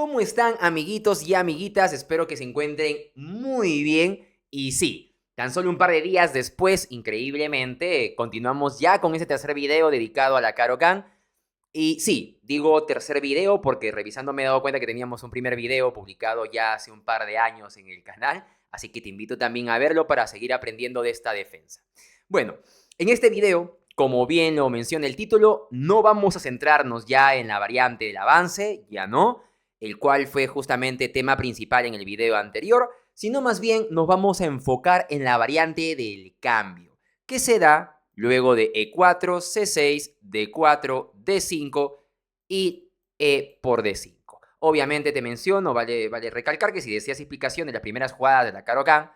¿Cómo están, amiguitos y amiguitas? Espero que se encuentren muy bien. Y sí, tan solo un par de días después, increíblemente, continuamos ya con este tercer video dedicado a la Caro-Kann. Y sí, digo tercer video porque revisando me he dado cuenta que teníamos un primer video publicado ya hace un par de años en el canal. Así que te invito también a verlo para seguir aprendiendo de esta defensa. Bueno, en este video, como bien lo menciona el título, no vamos a centrarnos ya en la variante del avance, ya no, el cual fue justamente tema principal en el video anterior, sino más bien nos vamos a enfocar en la variante del cambio, que se da luego de E4, C6, D4, D5 y E por D5. Obviamente te menciono, vale recalcar que si deseas explicación de las primeras jugadas de la Caro-Kann,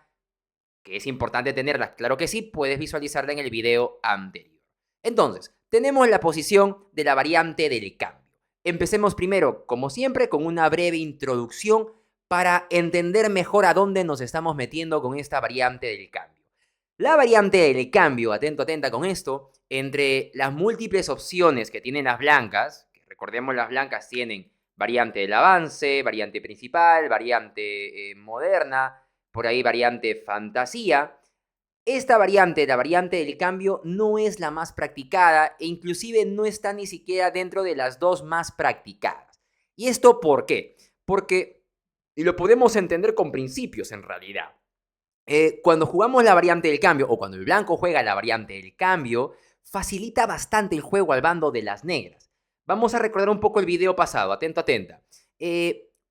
que es importante tenerlas, claro que sí, puedes visualizarla en el video anterior. Entonces, tenemos la posición de la variante del cambio. Empecemos primero, como siempre, con una breve introducción para entender mejor a dónde nos estamos metiendo con esta variante del cambio. La variante del cambio, atenta con esto, entre las múltiples opciones que tienen las blancas, que recordemos las blancas tienen variante del avance, variante principal, variante moderna, por ahí variante fantasía. Esta variante, la variante del cambio, no es la más practicada e inclusive no está ni siquiera dentro de las dos más practicadas. ¿Y esto por qué? Porque, y lo podemos entender con principios en realidad, cuando jugamos la variante del cambio o cuando el blanco juega la variante del cambio, facilita bastante el juego al bando de las negras. Vamos a recordar un poco el video pasado, atenta.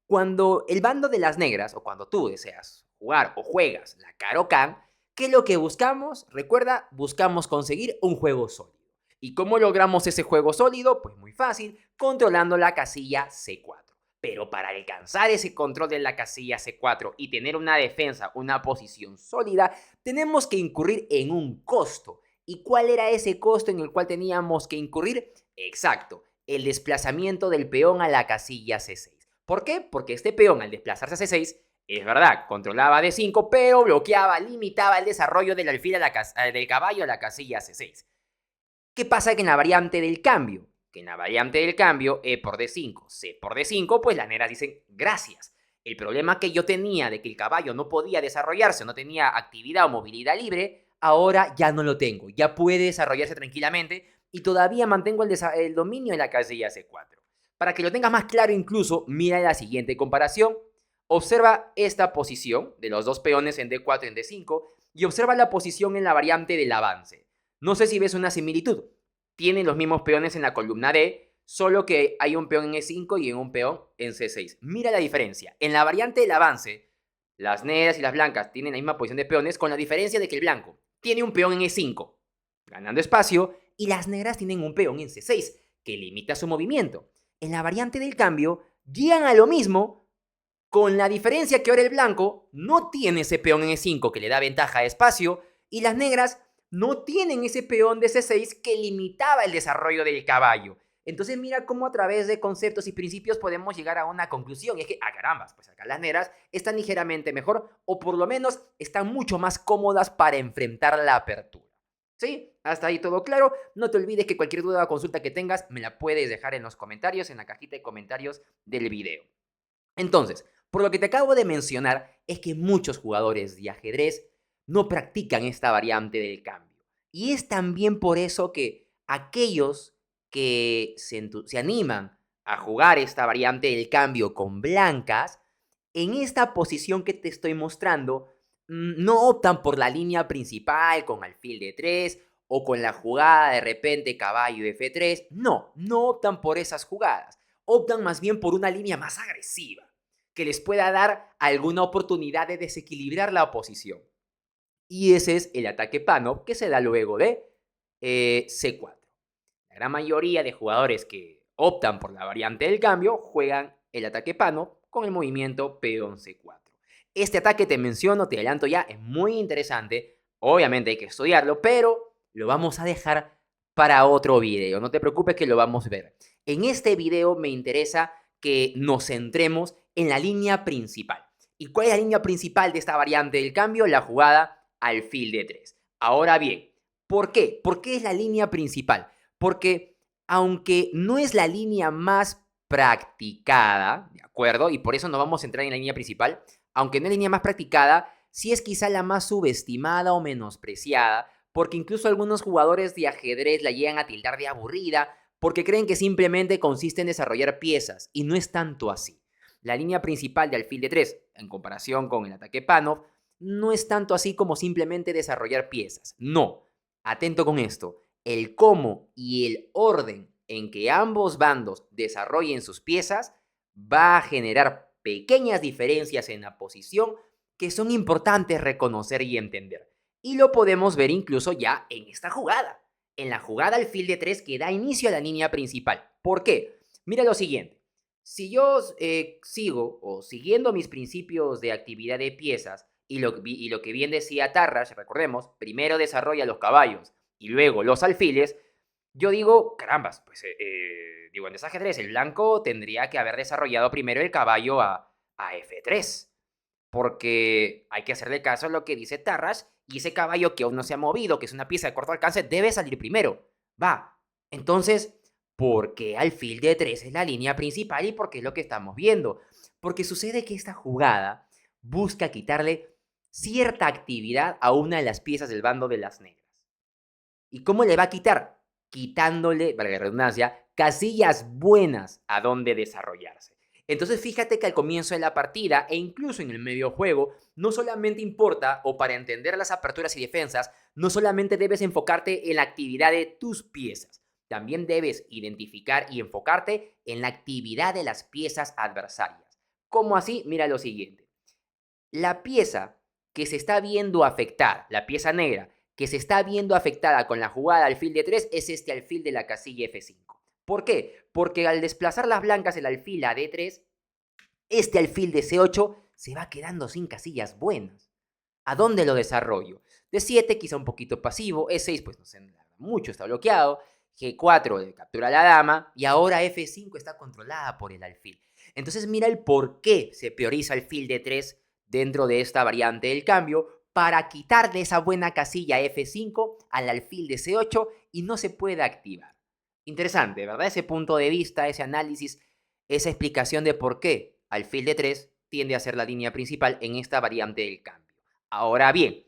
Cuando el bando de las negras, o cuando tú deseas jugar o juegas la Caro-Kann, ¿qué es lo que buscamos? Recuerda, buscamos conseguir un juego sólido. ¿Y cómo logramos ese juego sólido? Pues muy fácil, controlando la casilla C4. Pero para alcanzar ese control de la casilla C4 y tener una defensa, una posición sólida, tenemos que incurrir en un costo. ¿Y cuál era ese costo en el cual teníamos que incurrir? Exacto, el desplazamiento del peón a la casilla C6. ¿Por qué? Porque este peón al desplazarse a C6, es verdad, controlaba D5, pero bloqueaba, limitaba el desarrollo del alfil del caballo a la casilla C6. ¿Qué pasa que en la variante del cambio? Que en la variante del cambio, E por D5, C por D5, pues las negras dicen gracias. El problema que yo tenía de que el caballo no podía desarrollarse, no tenía actividad o movilidad libre, ahora ya no lo tengo. Ya puede desarrollarse tranquilamente y todavía mantengo el dominio en la casilla C4. Para que lo tengas más claro incluso, mira la siguiente comparación. Observa esta posición de los dos peones en D4 y en D5 y observa la posición en la variante del avance. No sé si ves una similitud. Tienen los mismos peones en la columna D, solo que hay un peón en E5 y un peón en C6. Mira la diferencia. En la variante del avance, las negras y las blancas tienen la misma posición de peones, con la diferencia de que el blanco tiene un peón en E5, ganando espacio, y las negras tienen un peón en C6, que limita su movimiento. En la variante del cambio, llegan a lo mismo, con la diferencia que ahora el blanco no tiene ese peón en E5 que le da ventaja de espacio, y las negras no tienen ese peón de C6 que limitaba el desarrollo del caballo. Entonces mira cómo a través de conceptos y principios podemos llegar a una conclusión. Y es que, carambas, pues acá las negras están ligeramente mejor o por lo menos están mucho más cómodas para enfrentar la apertura. ¿Sí? Hasta ahí todo claro. No te olvides que cualquier duda o consulta que tengas me la puedes dejar en los comentarios, en la cajita de comentarios del video. Entonces, por lo que te acabo de mencionar, es que muchos jugadores de ajedrez no practican esta variante del cambio. Y es también por eso que aquellos que se animan a jugar esta variante del cambio con blancas, en esta posición que te estoy mostrando, no optan por la línea principal con alfil de 3 o con la jugada de repente caballo F3. No optan por esas jugadas. Optan más bien por una línea más agresiva que les pueda dar alguna oportunidad de desequilibrar la oposición. Y ese es el ataque Panov que se da luego de C4. La gran mayoría de jugadores que optan por la variante del cambio juegan el ataque Panov con el movimiento peón C4. Este ataque te menciono, te adelanto ya, es muy interesante. Obviamente hay que estudiarlo, pero lo vamos a dejar para otro video. No te preocupes que lo vamos a ver. En este video me interesa que nos centremos en la línea principal. ¿Y cuál es la línea principal de esta variante del cambio? La jugada alfil de 3. Ahora bien, ¿por qué? ¿Por qué es la línea principal? Porque aunque no es la línea más practicada, ¿de acuerdo? Y por eso no vamos a entrar en la línea principal, aunque no es la línea más practicada, sí es quizá la más subestimada o menospreciada, porque incluso algunos jugadores de ajedrez la llegan a tildar de aburrida, porque creen que simplemente consiste en desarrollar piezas, y no es tanto así. La línea principal de alfil de 3, en comparación con el ataque Panov, no es tanto así como simplemente desarrollar piezas. No, atento con esto, el cómo y el orden en que ambos bandos desarrollen sus piezas va a generar pequeñas diferencias en la posición que son importantes reconocer y entender. Y lo podemos ver incluso ya en esta jugada. En la jugada alfil de 3 que da inicio a la línea principal. ¿Por qué? Mira lo siguiente. Si yo sigo o siguiendo mis principios de actividad de piezas y lo que bien decía Tarrasch, recordemos, primero desarrolla los caballos y luego los alfiles, yo digo, carambas, pues digo, en desajedrez el blanco tendría que haber desarrollado primero el caballo a F3, porque hay que hacerle caso a lo que dice Tarrasch y ese caballo que aún no se ha movido, que es una pieza de corto alcance, debe salir primero. Va, entonces, ¿por qué alfil de 3 es la línea principal y por qué es lo que estamos viendo? Porque sucede que esta jugada busca quitarle cierta actividad a una de las piezas del bando de las negras. ¿Y cómo le va a quitar? Quitándole, para la redundancia, casillas buenas a donde desarrollarse. Entonces fíjate que al comienzo de la partida e incluso en el medio juego, no solamente importa, o para entender las aperturas y defensas, no solamente debes enfocarte en la actividad de tus piezas, también debes identificar y enfocarte en la actividad de las piezas adversarias. ¿Cómo así? Mira lo siguiente. La pieza que se está viendo afectada, la pieza negra, que se está viendo afectada con la jugada alfil de 3 es este alfil de la casilla F5. ¿Por qué? Porque al desplazar las blancas el alfil a D3, este alfil de C8 se va quedando sin casillas buenas. ¿A dónde lo desarrollo? D7 quizá un poquito pasivo, E6 pues no sé mucho, está bloqueado, G4 captura a la dama y ahora F5 está controlada por el alfil. Entonces mira el por qué se prioriza alfil de 3 dentro de esta variante del cambio para quitarle esa buena casilla F5 al alfil de C8 y no se pueda activar. Interesante, ¿verdad? Ese punto de vista, ese análisis, esa explicación de por qué alfil de 3 tiende a ser la línea principal en esta variante del cambio. Ahora bien,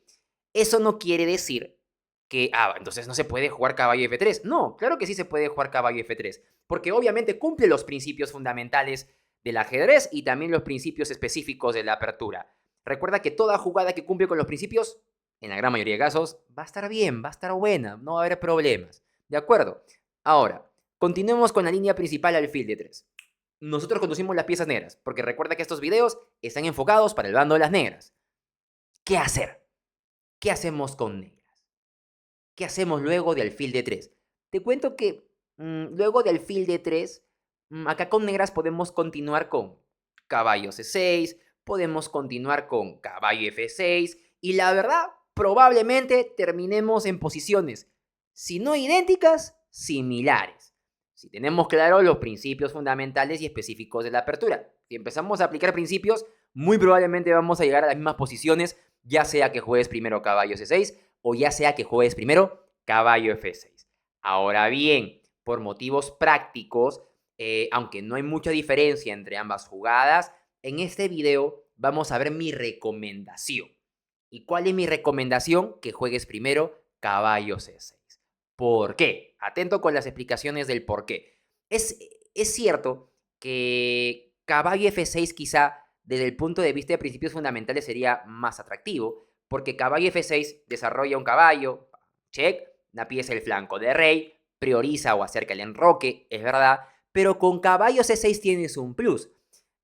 eso no quiere decir que, entonces no se puede jugar caballo F3. No, claro que sí se puede jugar caballo F3, porque obviamente cumple los principios fundamentales del ajedrez y también los principios específicos de la apertura. Recuerda que toda jugada que cumple con los principios, en la gran mayoría de casos, va a estar bien, va a estar buena, no va a haber problemas. ¿De acuerdo? Ahora, continuemos con la línea principal alfil de 3. Nosotros conducimos las piezas negras, porque recuerda que estos videos están enfocados para el bando de las negras. ¿Qué hacer? ¿Qué hacemos con negras? ¿Qué hacemos luego de alfil de 3? Te cuento que luego de alfil de 3, acá con negras podemos continuar con caballo C6, podemos continuar con caballo F6 y la verdad, probablemente terminemos en posiciones, si no idénticas, similares. Si tenemos claro los principios fundamentales y específicos de la apertura. Si empezamos a aplicar principios, muy probablemente vamos a llegar a las mismas posiciones, ya sea que juegues primero caballo C6 o ya sea que juegues primero caballo F6. Ahora bien, por motivos prácticos, aunque no hay mucha diferencia entre ambas jugadas, en este video vamos a ver mi recomendación. ¿Y cuál es mi recomendación? Que juegues primero caballo C6. ¿Por qué? Atento con las explicaciones del por qué. Es cierto que caballo F6 quizá desde el punto de vista de principios fundamentales sería más atractivo, porque caballo F6 desarrolla un caballo, check, una pieza del flanco de rey, prioriza o acerca el enroque, es verdad, pero con caballo C6 tienes un plus.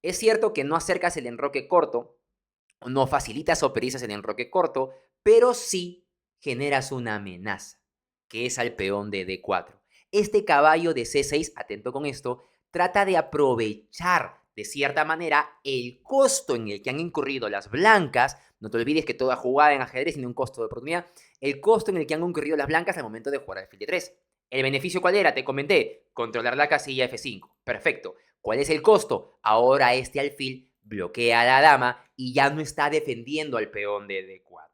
Es cierto que no acercas el enroque corto, no facilitas o priorizas el enroque corto, pero sí generas una amenaza, que es al peón de D4. Este caballo de C6, atento con esto, trata de aprovechar de cierta manera el costo en el que han incurrido las blancas. No te olvides que toda jugada en ajedrez tiene un costo de oportunidad. El costo en el que han incurrido las blancas al momento de jugar alfil de 3. ¿El beneficio cuál era? Te comenté, controlar la casilla F5. Perfecto. ¿Cuál es el costo? Ahora este alfil bloquea a la dama y ya no está defendiendo al peón de D4.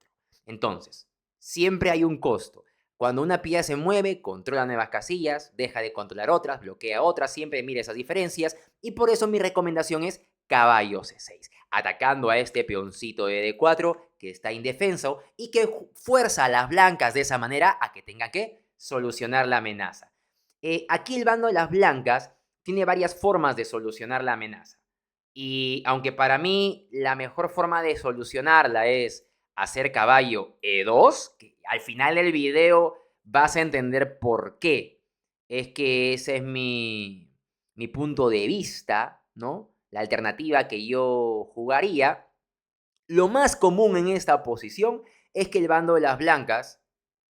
Entonces, siempre hay un costo. Cuando una pieza se mueve, controla nuevas casillas, deja de controlar otras, bloquea otras, siempre mire esas diferencias. Y por eso mi recomendación es caballo C6, atacando a este peoncito de D4 que está indefenso y que fuerza a las blancas de esa manera a que tengan que solucionar la amenaza. Aquí el bando de las blancas tiene varias formas de solucionar la amenaza. Y aunque para mí la mejor forma de solucionarla es hacer caballo E2, que al final del video vas a entender por qué. Es que ese es mi punto de vista, ¿no? La alternativa que yo jugaría. Lo más común en esta posición es que el bando de las blancas,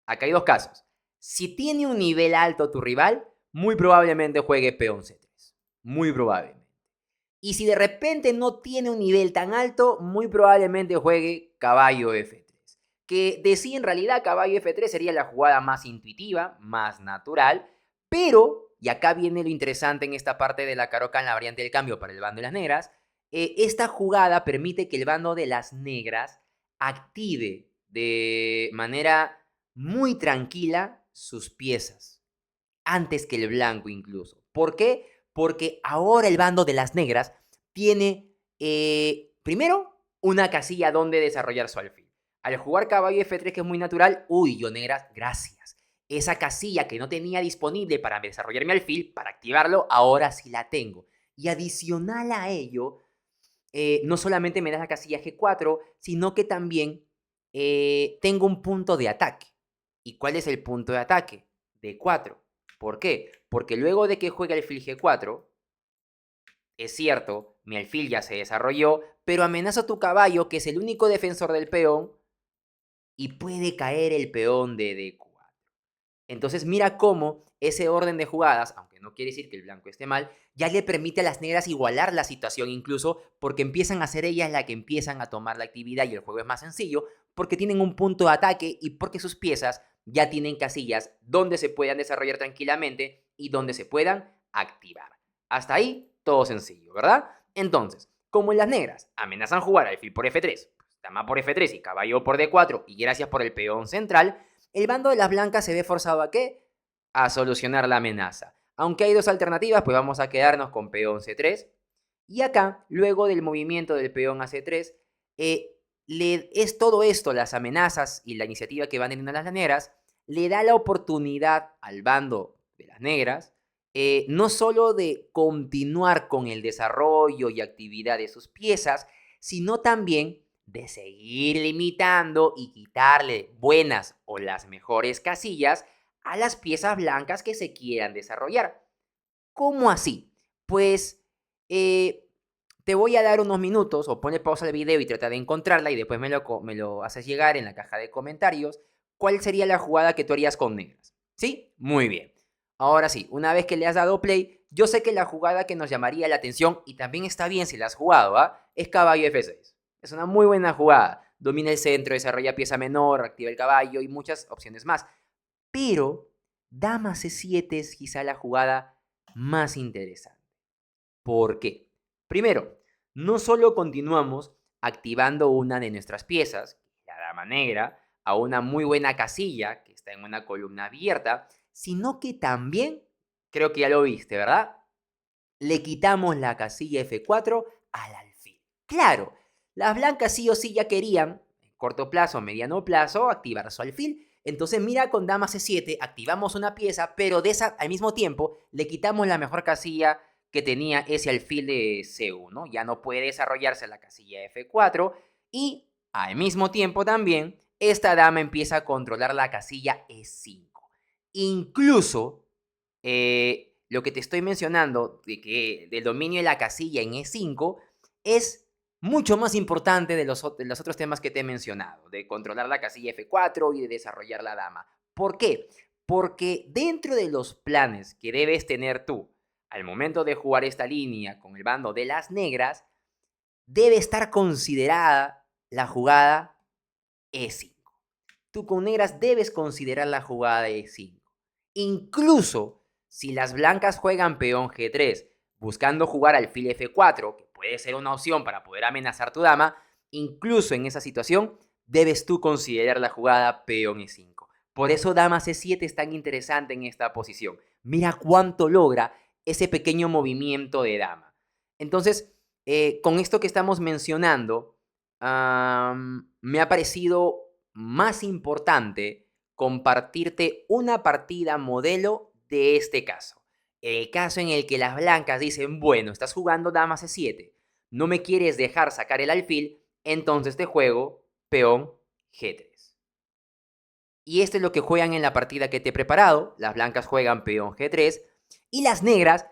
acá hay dos casos. Si tiene un nivel alto tu rival, muy probablemente juegue peón C3. Muy probablemente. Y si de repente no tiene un nivel tan alto, muy probablemente juegue caballo F3. Que de sí en realidad caballo F3 sería la jugada más intuitiva, más natural, pero, y acá viene lo interesante en esta parte de la Caro-Kann, la variante del cambio para el bando de las negras, esta jugada permite que el bando de las negras active de manera muy tranquila sus piezas, antes que el blanco incluso. ¿Por qué? Porque ahora el bando de las negras tiene, primero, una casilla donde desarrollar su alfil. Al jugar caballo F3, que es muy natural, uy, yo negras, gracias. Esa casilla que no tenía disponible para desarrollar mi alfil, para activarlo, ahora sí la tengo. Y adicional a ello, no solamente me da la casilla G4, sino que también tengo un punto de ataque. ¿Y cuál es el punto de ataque? D4. ¿Por qué? Porque luego de que juegue alfil G4, es cierto, mi alfil ya se desarrolló, pero amenaza a tu caballo, que es el único defensor del peón, y puede caer el peón de D4. Entonces mira cómo ese orden de jugadas, aunque no quiere decir que el blanco esté mal, ya le permite a las negras igualar la situación incluso, porque empiezan a ser ellas las que empiezan a tomar la actividad y el juego es más sencillo, porque tienen un punto de ataque y porque sus piezas ya tienen casillas donde se puedan desarrollar tranquilamente y donde se puedan activar. Hasta ahí todo sencillo, ¿verdad? Entonces, como en las negras amenazan jugar alfil por F3, dama por F3 y caballo por D4 y gracias por el peón central, el bando de las blancas se ve forzado ¿a qué? A solucionar la amenaza. Aunque hay dos alternativas, pues vamos a quedarnos con peón C3. Y acá, luego del movimiento del peón a C3, es todo esto, las amenazas y la iniciativa que van teniendo las negras, le da la oportunidad al bando de las negras, no solo de continuar con el desarrollo y actividad de sus piezas, sino también de seguir limitando y quitarle buenas o las mejores casillas a las piezas blancas que se quieran desarrollar. ¿Cómo así? Pues te voy a dar unos minutos o ponle pausa al video y trata de encontrarla y después me lo haces llegar en la caja de comentarios. ¿Cuál sería la jugada que tú harías con negras? ¿Sí? Muy bien. Ahora sí, una vez que le has dado play, yo sé que la jugada que nos llamaría la atención, y también está bien si la has jugado, es caballo F6. Es una muy buena jugada. Domina el centro, desarrolla pieza menor, activa el caballo y muchas opciones más. Pero dama C7 es quizá la jugada más interesante. ¿Por qué? Primero, no solo continuamos activando una de nuestras piezas, la dama negra, a una muy buena casilla que está en una columna abierta, sino que también, creo que ya lo viste, ¿verdad? Le quitamos la casilla F4 al alfil. Claro, las blancas sí o sí ya querían, en corto plazo o mediano plazo, activar su alfil. Entonces mira, con dama C7 activamos una pieza, pero de esa, al mismo tiempo le quitamos la mejor casilla que tenía ese alfil de C1. Ya no puede desarrollarse la casilla F4 y al mismo tiempo también esta dama empieza a controlar la casilla E5. Incluso lo que te estoy mencionando de que del dominio de la casilla en E5 es mucho más importante de los otros temas que te he mencionado, de controlar la casilla F4 y de desarrollar la dama. ¿Por qué? Porque dentro de los planes que debes tener tú al momento de jugar esta línea con el bando de las negras, debe estar considerada la jugada E5. Tú con negras debes considerar la jugada de E5. Incluso si las blancas juegan peón G3 buscando jugar alfil F4, que puede ser una opción para poder amenazar tu dama, incluso en esa situación debes tú considerar la jugada peón E5. Por eso dama C7 es tan interesante en esta posición. Mira cuánto logra ese pequeño movimiento de dama. Entonces, con esto que estamos mencionando, me ha parecido más importante compartirte una partida modelo de este caso. El caso en el que las blancas dicen, bueno, estás jugando dama C7, no me quieres dejar sacar el alfil, entonces te juego peón G3. Y esto es lo que juegan en la partida que te he preparado. Las blancas juegan peón G3 y las negras,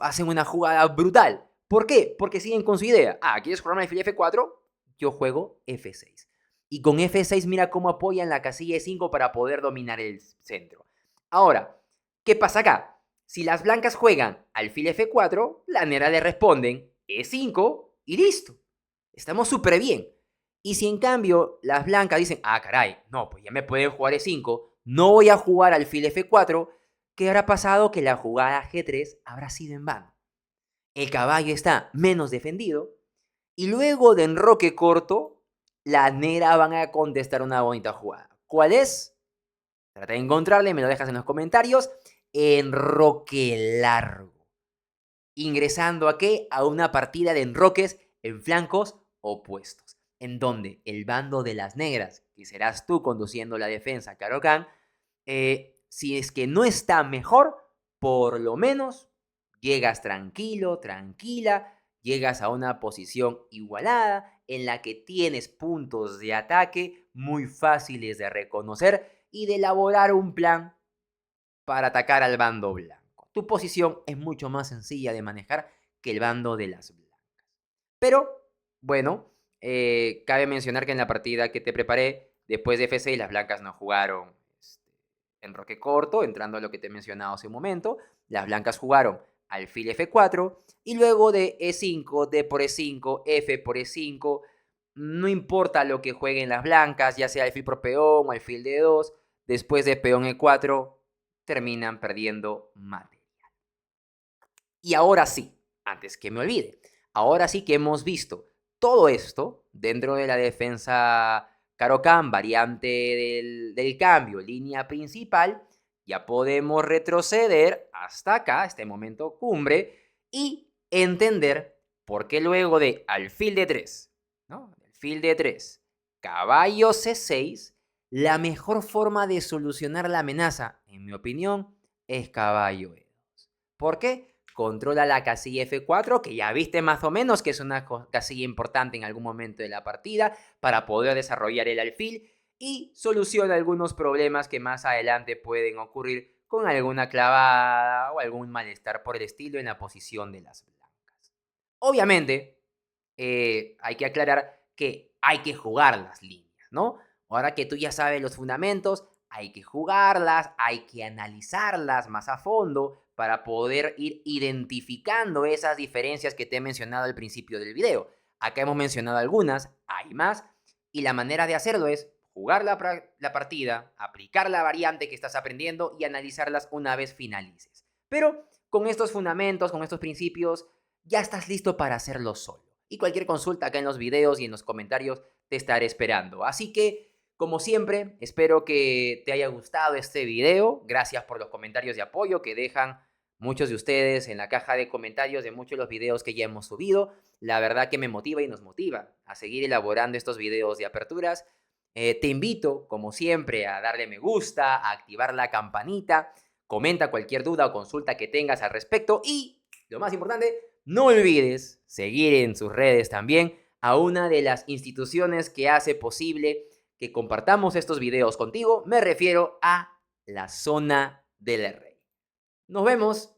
hacen una jugada brutal. ¿Por qué? Porque siguen con su idea. ¿Quieres jugar alfil F4? Yo juego F6. Y con F6 mira cómo apoyan la casilla E5 para poder dominar el centro. Ahora, ¿qué pasa acá? Si las blancas juegan alfil F4, las negras le responden E5 y listo. Estamos súper bien. Y si en cambio las blancas dicen, caray, no, pues ya me pueden jugar E5, no voy a jugar alfil F4, ¿qué habrá pasado? Que la jugada G3 habrá sido en vano. El caballo está menos defendido y luego de enroque corto, las negras van a contestar una bonita jugada. ¿Cuál es? Trata de encontrarla y me lo dejas en los comentarios. Enroque largo. Ingresando ¿a qué? A una partida de enroques en flancos opuestos, en donde el bando de las negras, que serás tú conduciendo la defensa, Caro-Kann, si es que no está mejor, por lo menos llegas tranquilo, tranquila, llegas a una posición igualada en la que tienes puntos de ataque muy fáciles de reconocer y de elaborar un plan para atacar al bando blanco. Tu posición es mucho más sencilla de manejar que el bando de las blancas. Pero, bueno, cabe mencionar que en la partida que te preparé, después de F6, las blancas no jugaron enroque corto, entrando a lo que te he mencionado hace un momento. Las blancas jugaron alfil F4 y luego de E5, D por E5, F por E5, no importa lo que jueguen las blancas, ya sea alfil por peón o alfil D2, después de peón E4, terminan perdiendo material. Y ahora sí, antes que me olvide, ahora sí que hemos visto todo esto dentro de la defensa Caro-Kann, variante del cambio, línea principal. Ya podemos retroceder hasta acá, este momento cumbre, y entender por qué luego de alfil D3, ¿no? Alfil D3, caballo C6, la mejor forma de solucionar la amenaza, en mi opinión, es caballo E2. ¿Por qué? Controla la casilla F4, que ya viste más o menos que es una casilla importante en algún momento de la partida para poder desarrollar el alfil, y soluciona algunos problemas que más adelante pueden ocurrir con alguna clavada o algún malestar por el estilo en la posición de las blancas. Obviamente, hay que aclarar que hay que jugar las líneas, ¿no? Ahora que tú ya sabes los fundamentos, hay que jugarlas, hay que analizarlas más a fondo para poder ir identificando esas diferencias que te he mencionado al principio del video. Acá hemos mencionado algunas, hay más, y la manera de hacerlo es jugar la partida, aplicar la variante que estás aprendiendo y analizarlas una vez finalices. Pero con estos fundamentos, con estos principios, ya estás listo para hacerlo solo. Y cualquier consulta acá en los videos y en los comentarios te estaré esperando. Así que, como siempre, espero que te haya gustado este video. Gracias por los comentarios de apoyo que dejan muchos de ustedes en la caja de comentarios de muchos de los videos que ya hemos subido. La verdad que me motiva y nos motiva a seguir elaborando estos videos de aperturas. Te invito, como siempre, a darle me gusta, a activar la campanita. Comenta cualquier duda o consulta que tengas al respecto y, lo más importante, no olvides seguir en sus redes también a una de las instituciones que hace posible que compartamos estos videos contigo. Me refiero a la Zona del Rey. Nos vemos.